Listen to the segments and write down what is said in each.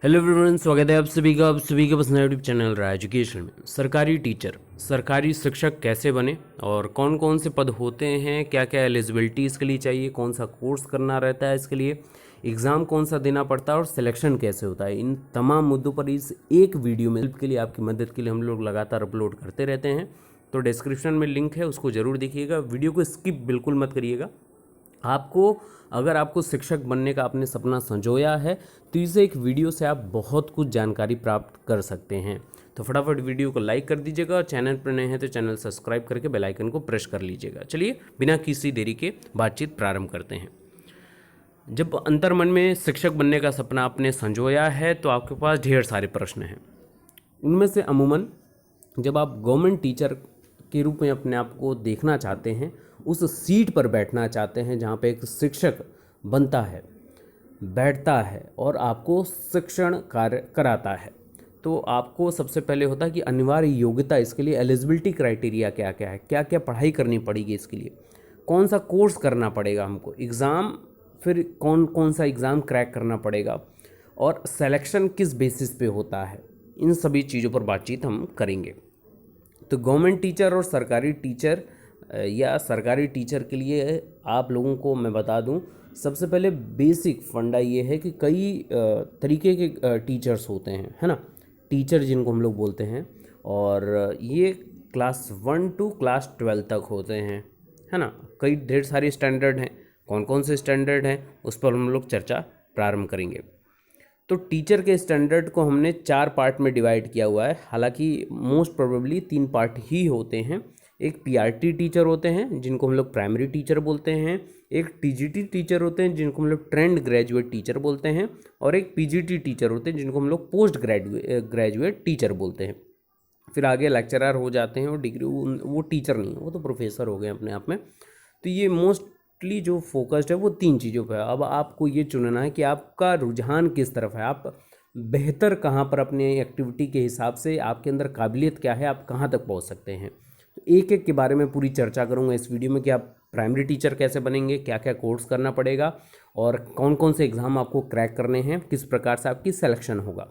Hello everyone, स्वागत है आप सभी का पसंदीदा यूट्यूब चैनल रहा एजुकेशन में। सरकारी टीचर, सरकारी शिक्षक कैसे बने और कौन कौन से पद होते हैं, क्या क्या एलिजिबिलिटी इसके लिए चाहिए, कौन सा कोर्स करना रहता है इसके लिए, एग्ज़ाम कौन सा देना पड़ता है और सिलेक्शन कैसे होता है, इन तमाम मुद्दों पर इस एक वीडियो में हेल्प के लिए, आपकी मदद के लिए हम लोग लगातार अपलोड करते रहते हैं। तो डिस्क्रिप्शन में लिंक है, उसको ज़रूर देखिएगा, वीडियो को स्किप बिल्कुल मत करिएगा। अगर आपको शिक्षक बनने का आपने सपना संजोया है तो इस एक वीडियो से आप बहुत कुछ जानकारी प्राप्त कर सकते हैं। तो फटाफट वीडियो को लाइक कर दीजिएगा और चैनल पर नए हैं तो चैनल सब्सक्राइब करके बेल आइकन को प्रेस कर लीजिएगा। चलिए बिना किसी देरी के बातचीत प्रारंभ करते हैं। जब अंतर्मन में शिक्षक बनने का सपना आपने संजोया है तो आपके पास ढेर सारे प्रश्न हैं। उनमें से अमूमन जब आप गवर्नमेंट टीचर के रूप में अपने आप को देखना चाहते हैं, उस सीट पर बैठना चाहते हैं जहाँ पे एक शिक्षक बनता है, बैठता है और आपको शिक्षण कार्य कराता है, तो आपको सबसे पहले होता है कि अनिवार्य योग्यता, इसके लिए एलिजिबिलिटी क्राइटेरिया क्या क्या है, क्या क्या पढ़ाई करनी पड़ेगी, इसके लिए कौन सा कोर्स करना पड़ेगा हमको, एग्ज़ाम, फिर कौन कौन सा एग्ज़ाम क्रैक करना पड़ेगा और सिलेक्शन किस बेसिस पे होता है। इन सभी चीज़ों पर बातचीत हम करेंगे। तो गवर्नमेंट टीचर और सरकारी टीचर या सरकारी टीचर के लिए आप लोगों को मैं बता दूं, सबसे पहले बेसिक फंडा ये है कि कई तरीके के टीचर्स होते हैं, है ना, टीचर जिनको हम लोग बोलते हैं, और ये क्लास 1 to क्लास 12 तक होते हैं, है ना। कई ढेर सारे स्टैंडर्ड हैं, कौन कौन से स्टैंडर्ड हैं उस पर हम लोग चर्चा प्रारंभ करेंगे। तो टीचर के स्टैंडर्ड को हमने 4 पार्ट में डिवाइड किया हुआ है, हालांकि मोस्ट प्रोबेबली 3 पार्ट ही होते हैं। एक पीआरटी टीचर होते हैं जिनको हम लोग प्राइमरी टीचर बोलते हैं, एक टीजीटी टीचर होते हैं जिनको हम लोग ट्रेंड ग्रेजुएट टीचर बोलते हैं, और एक पीजीटी टीचर होते हैं जिनको हम लोग पोस्ट ग्रेजुएट टीचर बोलते हैं। फिर आगे लेक्चरर हो जाते हैं और डिग्री, वो टीचर नहीं है, वो तो प्रोफेसर हो गए अपने आप में। तो ये मोस्टली जो फोकस्ड है वो 3 चीज़ों पर है। अब आपको ये चुनना है कि आपका रुझान किस तरफ है, आप बेहतर कहाँ पर अपने एक्टिविटी के हिसाब से, आपके अंदर काबिलियत क्या है, आप कहाँ तक पहुँच सकते हैं। तो एक एक के बारे में पूरी चर्चा करूंगा इस वीडियो में कि आप प्राइमरी टीचर कैसे बनेंगे, क्या क्या कोर्स करना पड़ेगा और कौन कौन से एग्ज़ाम आपको क्रैक करने हैं, किस प्रकार से आपकी सिलेक्शन होगा।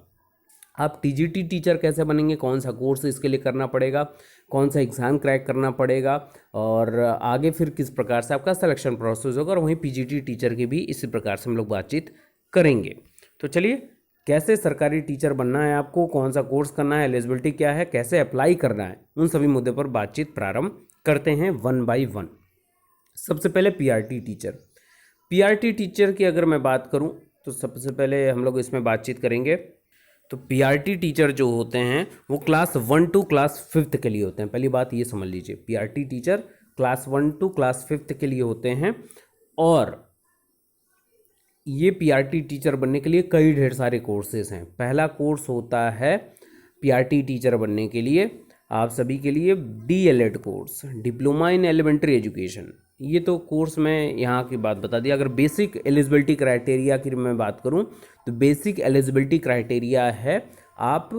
आप टीजीटी टीचर कैसे बनेंगे, कौन सा कोर्स इसके लिए करना पड़ेगा, कौन सा एग्ज़ाम क्रैक करना पड़ेगा, और आगे फिर किस प्रकार से आपका सिलेक्शन प्रोसेस होगा। और वहीं पीजीटी टीचर की भी इसी प्रकार से हम लोग बातचीत करेंगे। तो चलिए, कैसे सरकारी टीचर बनना है आपको, कौन सा कोर्स करना है, एलिजिबिलिटी क्या है, कैसे अप्लाई करना है, उन सभी मुद्दों पर बातचीत प्रारंभ करते हैं 1 by 1। सबसे पहले पीआरटी टीचर। पीआरटी टीचर की अगर मैं बात करूं तो सबसे पहले हम लोग इसमें बातचीत करेंगे। तो पीआरटी टीचर जो होते हैं वो क्लास 1 to क्लास 5 के लिए होते हैं। पहली बात ये समझ लीजिए, PRT teacher class 1 to class 5 के लिए होते हैं। और ये पीआरटी टीचर बनने के लिए कई ढेर सारे कोर्सेज हैं। पहला कोर्स होता है पीआरटी टीचर बनने के लिए आप सभी के लिए DElEd course, diploma in elementary education. ये तो कोर्स में यहाँ की बात बता दी। अगर बेसिक एलिजिबिलिटी क्राइटेरिया की मैं बात करूँ तो बेसिक एलिजिबिलिटी क्राइटेरिया है आप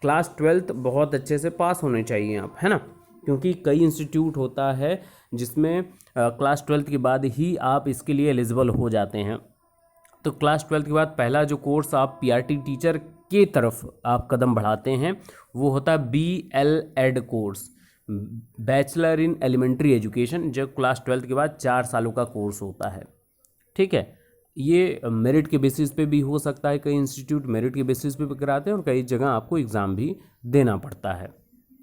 क्लास 12th बहुत अच्छे से पास होने चाहिए आप, है ना, क्योंकि कई इंस्टीट्यूट होता है जिसमें क्लास 12th के बाद ही आप इसके लिए एलिजिबल हो जाते हैं। तो क्लास 12th के बाद पहला जो कोर्स आप पीआरटी टीचर के तरफ आप कदम बढ़ाते हैं वो होता है BElEd course, bachelor in elementary education, जो क्लास 12th के बाद 4 सालों का कोर्स होता है। ठीक है, ये मेरिट के बेसिस पे भी हो सकता है, कई इंस्टीट्यूट मेरिट के बेसिस पे भी कराते हैं और कई जगह आपको एग्ज़ाम भी देना पड़ता है।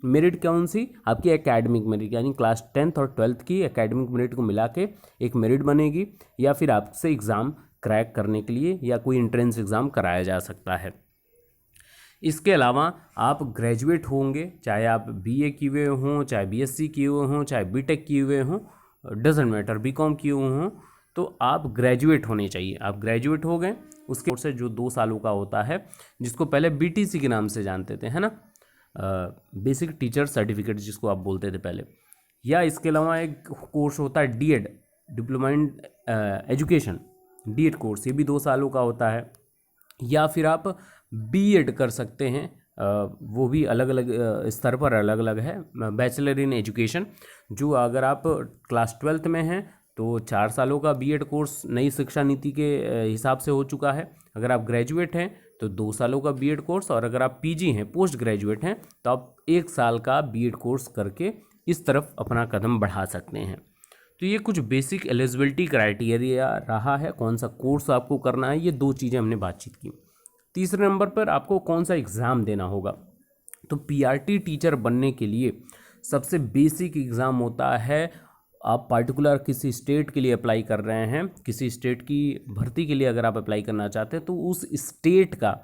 मेरिट कौन सी, आपकी एकेडमिक मेरिट, यानी क्लास 10th और 12th की एकेडमिक मेरिट को मिला के एक मेरिट बनेगी, या फिर आपसे एग्ज़ाम क्रैक करने के लिए या कोई एंट्रेंस एग्ज़ाम कराया जा सकता है। इसके अलावा आप ग्रेजुएट होंगे, चाहे आप बीए किए हुए हों, चाहे बीएससी किए हुए हों, चाहे बीटेक किए हुए हों, डजेंट मैटर, बीकॉम किए हुए हों, तो आप ग्रेजुएट होने चाहिए। आप ग्रेजुएट हो गए, उसके कोर्स जो 2 सालों का होता है, जिसको पहले बीटीसी के नाम से जानते थे, है ना, बेसिक टीचर सर्टिफिकेट जिसको आप बोलते थे पहले। या इसके अलावा एक कोर्स होता है DEd, diploma in education, DEd course, ये भी 2 सालों का होता है। या फिर आप बीएड कर सकते हैं, वो भी अलग अलग स्तर पर अलग अलग है। बैचलर इन एजुकेशन, जो अगर आप क्लास 12th में हैं तो 4 सालों का बीएड कोर्स नई शिक्षा नीति के हिसाब से हो चुका है। अगर आप ग्रेजुएट हैं तो 2 सालों का बीएड कोर्स, और अगर आप पीजी हैं, पोस्ट ग्रेजुएट हैं, तो आप 1 साल का बीएड कोर्स करके इस तरफ अपना कदम बढ़ा सकते हैं। तो ये कुछ बेसिक एलिजिबिलिटी क्राइटेरिया रहा है, कौन सा कोर्स आपको करना है, ये 2 चीज़ें हमने बातचीत की। तीसरे नंबर पर आपको कौन सा एग्ज़ाम देना होगा। तो पीआरटी टीचर बनने के लिए सबसे बेसिक एग्ज़ाम होता है, आप पार्टिकुलर किसी स्टेट के लिए अप्लाई कर रहे हैं, किसी स्टेट की भर्ती के लिए अगर आप अप्लाई करना चाहते हैं, तो उस स्टेट का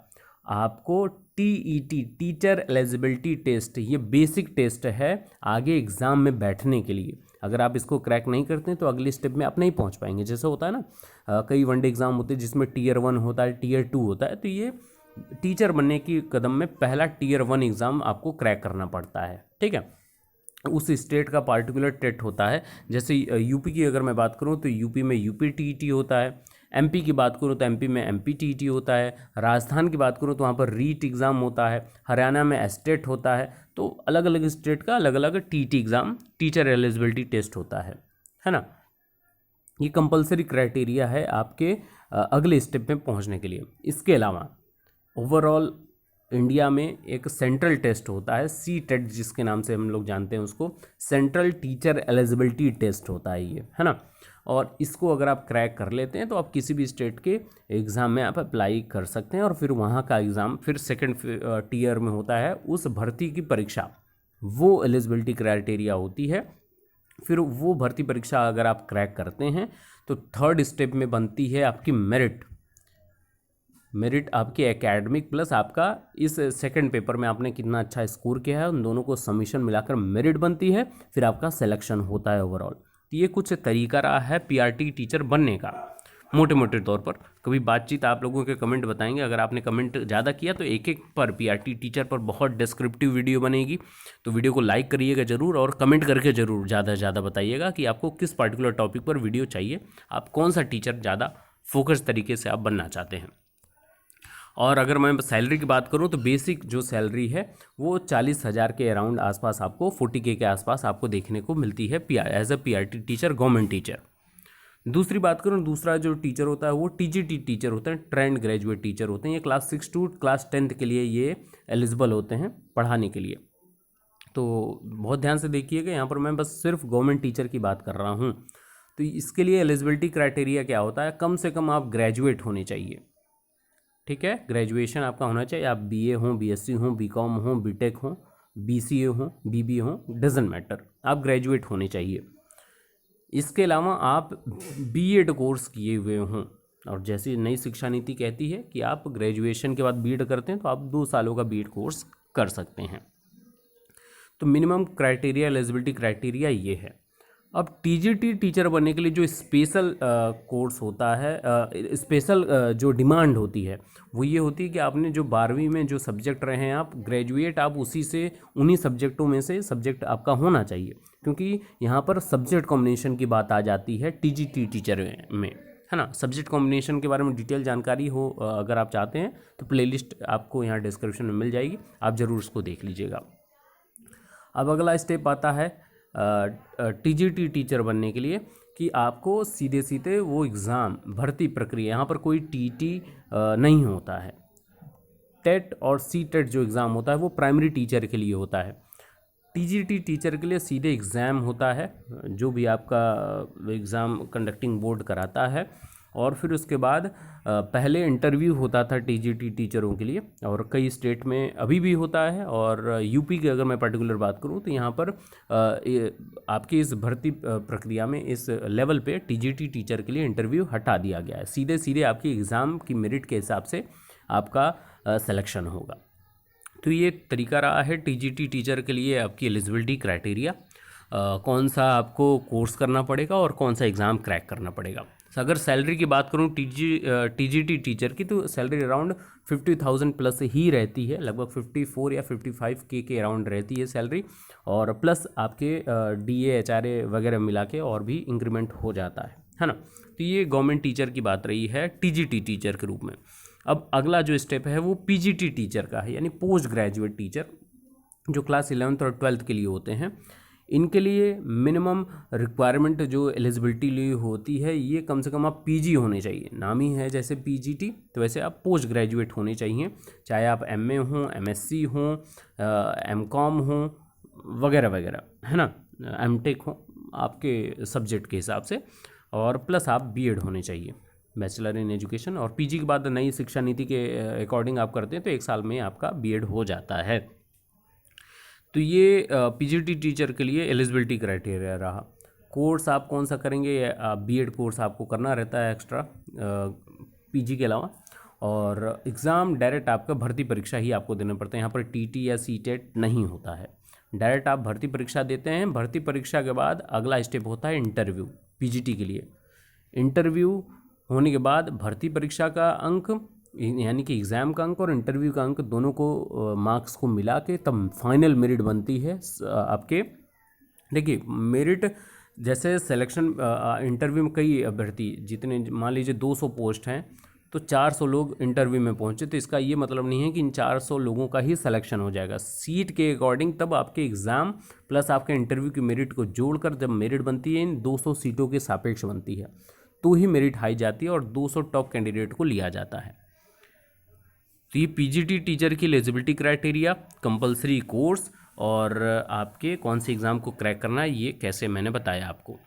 आपको टीईटी, टीचर एलिजिबिलिटी टेस्ट, ये बेसिक टेस्ट है आगे एग्ज़ाम में बैठने के लिए। अगर आप इसको क्रैक नहीं करते हैं तो अगले स्टेप में आप नहीं पहुंच पाएंगे। जैसे होता है ना, कई वनडे एग्ज़ाम होते हैं जिसमें टियर 1 होता है, टियर 2 होता है, तो ये टीचर बनने की कदम में पहला टियर 1 एग्ज़ाम आपको क्रैक करना पड़ता है। ठीक है, उस स्टेट का पार्टिकुलर टेट होता है। जैसे यूपी की अगर मैं बात करूं तो यूपी में यूपी टीईटी होता है, एमपी की बात करूं तो एमपी में एमपी टीईटी होता है, राजस्थान की बात करूं तो वहाँ पर रीट एग्ज़ाम होता है, हरियाणा में एस्टेट होता है। तो अलग अलग स्टेट का अलग अलग TET exam, teacher eligibility test होता है ना। ये कंपलसरी क्राइटेरिया है आपके अगले स्टेप में पहुँचने के लिए। इसके अलावा ओवरऑल इंडिया में एक सेंट्रल टेस्ट होता है, सी टेट जिसके नाम से हम लोग जानते हैं उसको, सेंट्रल टीचर एलिजिबिलिटी टेस्ट होता है ये, है ना। और इसको अगर आप क्रैक कर लेते हैं तो आप किसी भी स्टेट के एग्ज़ाम में आप अप्लाई कर सकते हैं, और फिर वहाँ का एग्ज़ाम फिर सेकंड टीयर में होता है, उस भर्ती की परीक्षा, वो एलिजिबिलिटी क्राइटेरिया होती है। फिर वो भर्ती परीक्षा अगर आप क्रैक करते हैं तो थर्ड स्टेप में बनती है आपकी मेरिट आपके एकेडमिक प्लस आपका इस सेकंड पेपर में आपने कितना अच्छा स्कोर किया है, उन दोनों को समीशन मिलाकर मेरिट बनती है, फिर आपका सिलेक्शन होता है ओवरऑल। तो ये कुछ तरीका रहा है पीआरटी टीचर बनने का मोटे मोटे तौर पर। कभी बातचीत आप लोगों के कमेंट बताएंगे, अगर आपने कमेंट ज़्यादा किया तो एक एक पर पीआरटी टीचर पर बहुत डिस्क्रिप्टिव वीडियो बनेगी। तो वीडियो को लाइक करिएगा ज़रूर, और कमेंट करके ज़रूर ज़्यादा से ज़्यादा बताइएगा कि आपको किस पार्टिकुलर टॉपिक पर वीडियो चाहिए, आप कौन सा टीचर ज़्यादा फोकस तरीके से आप बनना चाहते हैं। और अगर मैं सैलरी की बात करूं तो बेसिक जो सैलरी है वो 40,000 के अराउंड आसपास, आपको 40K के आसपास आपको देखने को मिलती है as a PRT teacher, government teacher. दूसरी बात करूं, दूसरा जो टीचर होता है वो टीजीटी टीचर होते हैं, ट्रेंड ग्रेजुएट टीचर होते हैं। ये क्लास 6 टू क्लास 10 के लिए ये एलिजिबल होते हैं पढ़ाने के लिए। तो बहुत ध्यान से देखिएगा, यहाँ पर मैं बस सिर्फ गवर्नमेंट टीचर की बात कर रहा हूँ। तो इसके लिए एलिजिबिलिटी क्राइटेरिया क्या होता है, कम से कम आप ग्रेजुएट होने चाहिए। ठीक है, ग्रेजुएशन आपका होना चाहिए, आप बीए हों, बीएससी हों, बीकॉम हों, बीटेक हों, बीसीए हों, बीबीए हों, डजंट मैटर, आप ग्रेजुएट होने चाहिए। इसके अलावा आप बीएड कोर्स किए हुए हों, और जैसी नई शिक्षा नीति कहती है कि आप ग्रेजुएशन के बाद बीएड करते हैं तो आप 2 सालों का बीएड कोर्स कर सकते हैं। तो मिनिमम क्राइटेरिया, एलिजिबिलिटी क्राइटेरिया ये है। अब टीजीटी टीचर बनने के लिए जो स्पेशल कोर्स होता है, स्पेशल जो डिमांड होती है वो ये होती है कि आपने जो 12वीं में जो सब्जेक्ट रहे हैं आप ग्रेजुएट, आप उसी से उन्हीं सब्जेक्टों में से सब्जेक्ट आपका होना चाहिए, क्योंकि यहाँ पर सब्जेक्ट कॉम्बिनेशन की बात आ जाती है टीजीटी टीचर में, है ना। सब्जेक्ट कॉम्बिनेशन के बारे में डिटेल जानकारी हो अगर आप चाहते हैं तो प्लेलिस्ट आपको यहाँ डिस्क्रिप्शन में मिल जाएगी, आप ज़रूर उसको देख लीजिएगा। अब अगला स्टेप आता है टीजीटी टीचर बनने के लिए कि आपको सीधे सीधे वो एग्ज़ाम, भर्ती प्रक्रिया, यहाँ पर कोई टीटी नहीं होता है। टेट और सी टेट जो एग्ज़ाम होता है वो प्राइमरी टीचर के लिए होता है। टीजीटी टीचर के लिए सीधे एग्ज़ाम होता है, जो भी आपका एग्ज़ाम कंडक्टिंग बोर्ड कराता है, और फिर उसके बाद पहले इंटरव्यू होता था टीजीटी टीचरों के लिए, और कई स्टेट में अभी भी होता है। और यूपी की अगर मैं पर्टिकुलर बात करूं तो यहाँ पर आपकी इस भर्ती प्रक्रिया में इस लेवल पे टीजीटी टीचर के लिए इंटरव्यू हटा दिया गया है, सीधे सीधे आपकी एग्ज़ाम की मेरिट के हिसाब से आपका सिलेक्शन होगा। तो ये तरीका रहा है टीजीटी टीचर के लिए आपकी एलिजिबिलिटी क्राइटेरिया, कौन सा आपको कोर्स करना पड़ेगा और कौन सा एग्ज़ाम क्रैक करना पड़ेगा। अगर सैलरी की बात करूं टीजीटी टीचर की, तो सैलरी अराउंड 50,000 प्लस ही रहती है, लगभग 54 या 55K के अराउंड रहती है सैलरी, और प्लस आपके डीए एचआरए वगैरह मिला के और भी इंक्रीमेंट हो जाता है ना। तो ये गवर्नमेंट टीचर की बात रही है टीजीटी टीचर के रूप में। अब अगला जो स्टेप है वो पीजीटी टीचर का है, यानी पोस्ट ग्रेजुएट टीचर, जो क्लास 11th और 12th के लिए होते हैं। इनके लिए मिनिमम रिक्वायरमेंट जो एलिजिबिलिटी लिए होती है, ये कम से कम आप पीजी होने चाहिए। नाम ही है जैसे पीजीटी, तो वैसे आप पोस्ट ग्रेजुएट होने चाहिए, चाहे आप एमए हों, एमएससी हों, एमकॉम हों वगैरह वगैरह, है ना, एमटेक हो आपके सब्जेक्ट के हिसाब से, और प्लस आप बीएड होने चाहिए, बैचलर इन एजुकेशन। और पीजी के बाद नई शिक्षा नीति के अकॉर्डिंग आप करते हैं तो 1 साल में आपका बीएड हो जाता है। तो ये पीजीटी टीचर के लिए एलिजिबिलिटी क्राइटेरिया रहा। कोर्स आप कौन सा करेंगे, बीएड कोर्स आपको करना रहता है एक्स्ट्रा पीजी के अलावा, और एग्ज़ाम डायरेक्ट आपका भर्ती परीक्षा ही आपको देना पड़ता है। यहाँ पर टीटी या सीटेट नहीं होता है, डायरेक्ट आप भर्ती परीक्षा देते हैं। भर्ती परीक्षा के बाद अगला स्टेप होता है इंटरव्यू पीजीटी के लिए। इंटरव्यू होने के बाद भर्ती परीक्षा का अंक, यानी कि एग्ज़ाम का अंक और इंटरव्यू का अंक, दोनों को मार्क्स को मिला के तब फाइनल मेरिट बनती है आपके। देखिए मेरिट जैसे सिलेक्शन इंटरव्यू में कई अभ्यर्थी, जितने मान लीजिए 200 पोस्ट हैं तो 400 लोग इंटरव्यू में पहुंचे, तो इसका ये मतलब नहीं है कि इन 400 लोगों का ही सिलेक्शन हो जाएगा। सीट के अकॉर्डिंग तब आपके एग्ज़ाम प्लस आपके इंटरव्यू की मेरिट को जोड़कर जब मेरिट बनती है, इन 200 सीटों के सापेक्ष बनती है, तो ही मेरिट हाई जाती है और 200 टॉप कैंडिडेट को लिया जाता है। तो ये पीजीटी टीचर की एलिजिबिलिटी क्राइटेरिया, कंपलसरी कोर्स और आपके कौन से एग्ज़ाम को क्रैक करना है, ये कैसे मैंने बताया आपको।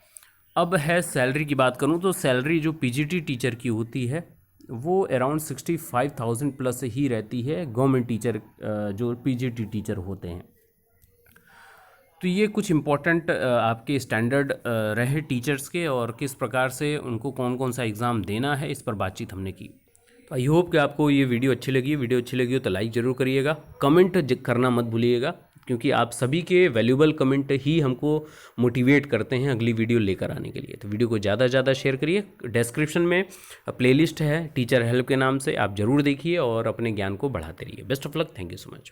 अब है सैलरी की बात करूँ तो सैलरी जो पीजीटी टीचर की होती है वो अराउंड 65,000 प्लस ही रहती है गवर्नमेंट टीचर जो पीजीटी टीचर होते हैं। तो ये कुछ इम्पोर्टेंट आपके स्टैंडर्ड रहे टीचर्स के, और किस प्रकार से उनको कौन कौन सा एग्ज़ाम देना है, इस पर बातचीत हमने की। तो आई होप कि आपको ये वीडियो अच्छी लगी। वीडियो अच्छी लगी हो तो लाइक ज़रूर करिएगा, कमेंट करना मत भूलिएगा, क्योंकि आप सभी के वैल्यूएबल कमेंट ही हमको मोटिवेट करते हैं अगली वीडियो लेकर आने के लिए। तो वीडियो को ज़्यादा से ज़्यादा शेयर करिए। डिस्क्रिप्शन में प्लेलिस्ट है टीचर हेल्प के नाम से, आप ज़रूर देखिए और अपने ज्ञान को बढ़ाते रहिए। Best of luck, thank you so much.